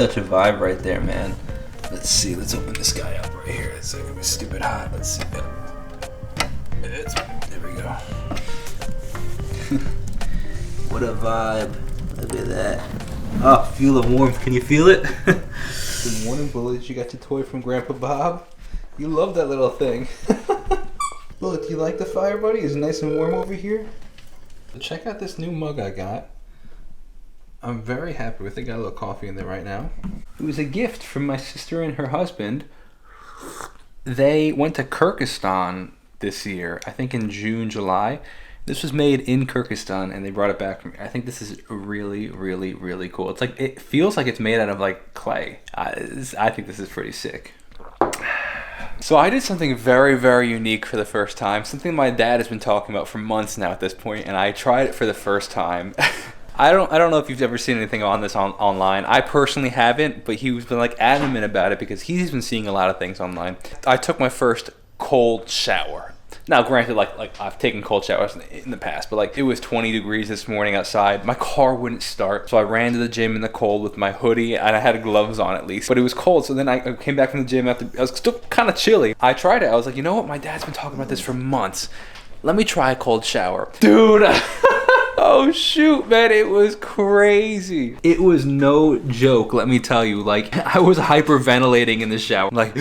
such a vibe right there, man. Let's see. Let's open this guy up right here. It's like gonna be stupid hot. Let's see. There we go. What a vibe. Look at that. Oh, feel the warmth. Can you feel it? Good morning, bullies. You got your toy from Grandpa Bob? You love that little thing. Look, you like the fire, buddy? It's nice and warm over here. Check out this new mug I got. I'm very happy with it. Got a little coffee in there right now. It was a gift from my sister and her husband. They went to Kyrgyzstan this year, I think in June, July. This was made in Kyrgyzstan, and they brought it back from me. I think this is really, really, really cool. It's like, it feels like it's made out of like clay. I think this is pretty sick. So I did something very, very unique for the first time. Something my dad has been talking about for months now at this point, and I tried it for the first time. I don't know if you've ever seen anything on this online. I personally haven't, but he's been like adamant about it because he's been seeing a lot of things online. I took my first cold shower. Now, granted, like I've taken cold showers in the past, but like it was 20 degrees this morning outside. My car wouldn't start, so I ran to the gym in the cold with my hoodie, and I had gloves on at least. But it was cold, so then I came back from the gym after. I was still kind of chilly. I tried it. I was like, you know what? My dad's been talking about this for months. Let me try a cold shower, dude. Oh shoot, man, it was crazy. It was no joke, let me tell you. Like, I was hyperventilating in the shower. Like,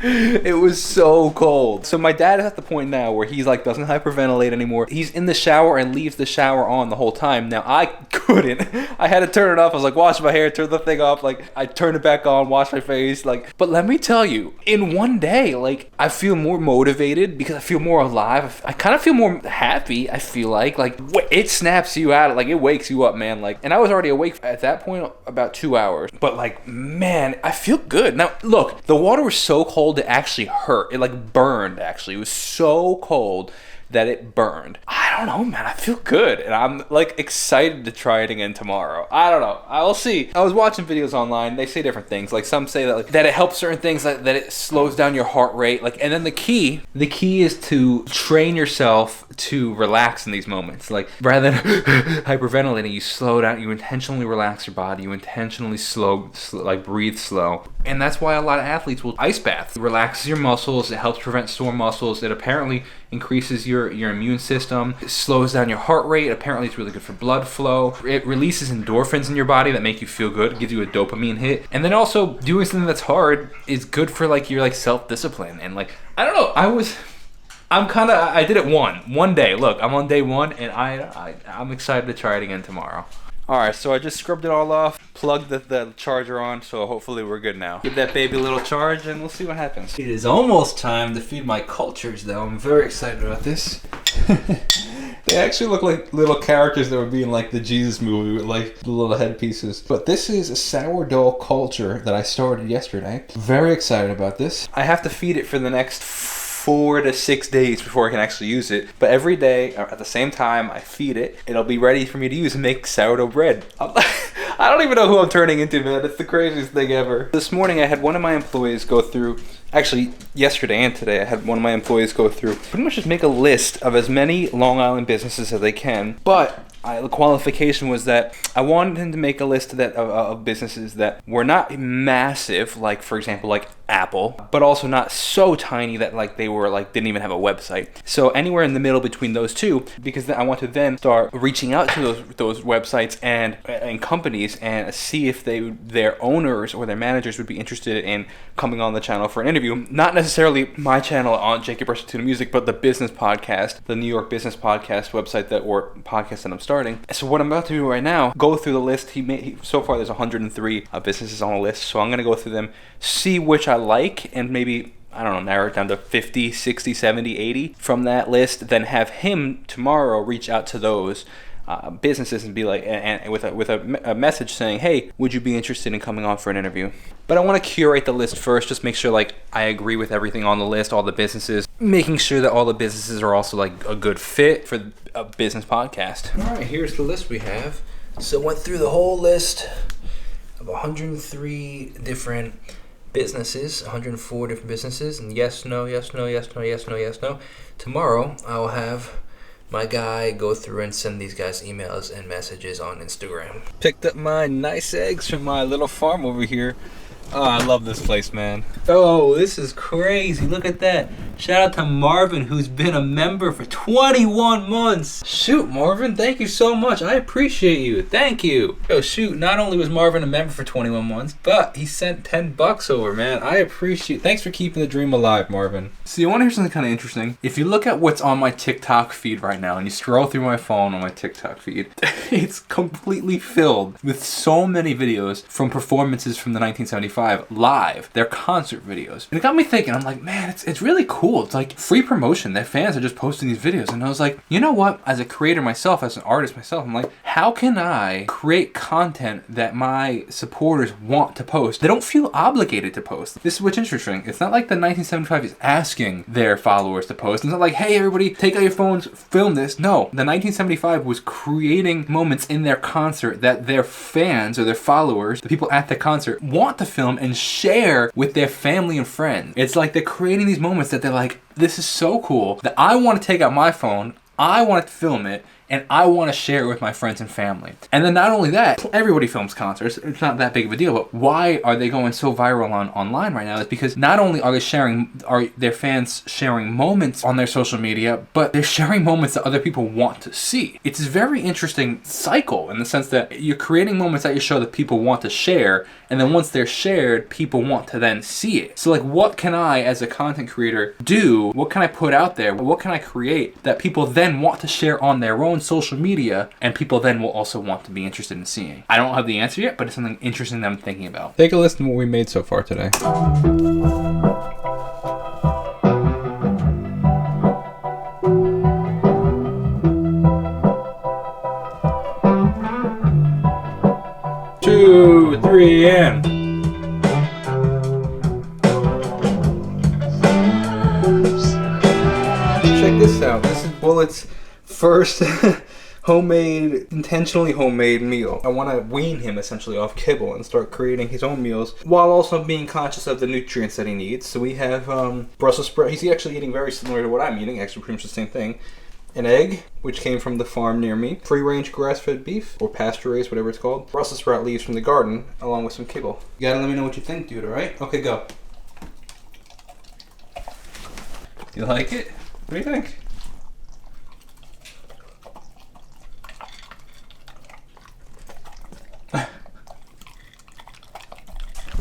it was so cold. So my dad is at the point now where he's like doesn't hyperventilate anymore. He's in the shower and leaves the shower on the whole time. Now I couldn't. I had to turn it off. I was like, wash my hair, turn the thing off. Like, I turned it back on, wash my face. Like, but let me tell you, in one day, like, I feel more motivated because I feel more alive. I kind of feel more happy. I feel like it snaps you out. Like, it wakes you up, man. Like, and I was already awake at that point about 2 hours. But like, man, I feel good. Now look, the water was so cold it actually hurt. It like burned, actually. It was so cold that it burned. I don't know, man. I feel good, and I'm like excited to try it again tomorrow. I don't know. I will see. I was watching videos online. They say different things. Like, some say that that it helps certain things, like that it slows down your heart rate. Like, and then the key is to train yourself to relax in these moments. Like, rather than hyperventilating, you slow down. You intentionally relax your body. You intentionally like breathe slow. And that's why a lot of athletes will ice bath. It relaxes your muscles. It helps prevent sore muscles. It apparently increases your immune system. It slows down your heart rate. Apparently it's really good for blood flow. It releases endorphins in your body that make you feel good. It gives you a dopamine hit. And then also doing something that's hard is good for like your like self-discipline. And like, I don't know, I did it one day. Look, I'm on day one, and I'm excited to try it again tomorrow. Alright, so I just scrubbed it all off, plugged the charger on, so hopefully we're good now. Give that baby a little charge and we'll see what happens. It is almost time to feed my cultures, though. I'm very excited about this. They actually look like little characters that would be in like the Jesus movie with like the little headpieces. But this is a sourdough culture that I started yesterday. Very excited about this. I have to feed it for the next 4 to 6 days before I can actually use it. But every day, at the same time I feed it, it'll be ready for me to use and make sourdough bread. I don't even know who I'm turning into, man. It's the craziest thing ever. This morning I had one of my employees go through, actually yesterday and today, I had one of my employees go through, pretty much just make a list of as many Long Island businesses as they can. But the qualification was that I wanted him to make a list of businesses that were not massive, like for example, like Apple, but also not so tiny that like they were like didn't even have a website. So anywhere in the middle between those two, because I want to then start reaching out to those websites and companies and see if their owners or their managers would be interested in coming on the channel for an interview. Not necessarily my channel on Jacob Restituto Music, but the business podcast, the New York Business Podcast website or podcast that I'm starting. So what I'm about to do right now, go through the list. So far there's 103 businesses on the list, so I'm going to go through them, see which I like, and maybe, I don't know, narrow it down to 50, 60, 70, 80 from that list, then have him tomorrow reach out to those businesses and be like, and with a message saying, hey, would you be interested in coming on for an interview? But I want to curate the list first, just make sure like I agree with everything on the list, all the businesses, making sure that all the businesses are also like a good fit for a business podcast. All right, here's the list we have. So went through the whole list of 103 different businesses, 104 different businesses, and yes, no, yes, no, yes, no, yes, no, yes, no. Tomorrow I'll have my guy go through and send these guys emails and messages on Instagram. Picked up my nice eggs from my little farm over here. Oh, I love this place, man. Oh, this is crazy. Look at that. Shout out to Marvin, who's been a member for 21 months. Shoot, Marvin, thank you so much. I appreciate you. Thank you. Oh, shoot, not only was Marvin a member for 21 months, but he sent $10 over, man. I appreciate. Thanks for keeping the dream alive, Marvin. So you want to hear something kind of interesting? If you look at what's on my TikTok feed right now, and you scroll through my phone on my TikTok feed, it's completely filled with so many videos from performances from the 1975 live, their concert videos. And it got me thinking, I'm like, man, it's really cool. It's like free promotion. Their fans are just posting these videos. And I was like, you know what? As a creator myself, as an artist myself, I'm like, how can I create content that my supporters want to post? They don't feel obligated to post. This is what's interesting. It's not like the 1975 is asking their followers to post. It's not like, hey, everybody, take out your phones, film this. No, the 1975 was creating moments in their concert that their fans or their followers, the people at the concert, want to film and share with their family and friends. It's like they're creating these moments that they're like, this is so cool that I want to take out my phone, I want to film it, and I want to share it with my friends and family. And then not only that, everybody films concerts. It's not that big of a deal, but why are they going so viral online right now? Is because not only are their fans sharing moments on their social media, but they're sharing moments that other people want to see. It's a very interesting cycle in the sense that you're creating moments that you show that people want to share, and then once they're shared, people want to then see it. So like, what can I, as a content creator, do? What can I put out there? What can I create that people then want to share on their own social media, and people then will also want to be interested in seeing? I don't have the answer yet, but it's something interesting that I'm thinking about. Take a listen to what we made so far today. Two, three, and check this out. This is Bullet's first intentionally homemade meal. I want to wean him essentially off kibble and start creating his own meals while also being conscious of the nutrients that he needs. So we have Brussels sprout. He's actually eating very similar to what I'm eating, actually pretty much the same thing. An egg, which came from the farm near me. Free-range grass-fed beef, or pasture-raised, whatever it's called. Brussels sprout leaves from the garden, along with some kibble. You gotta let me know what you think, dude, alright? Okay, go. You like it? What do you think?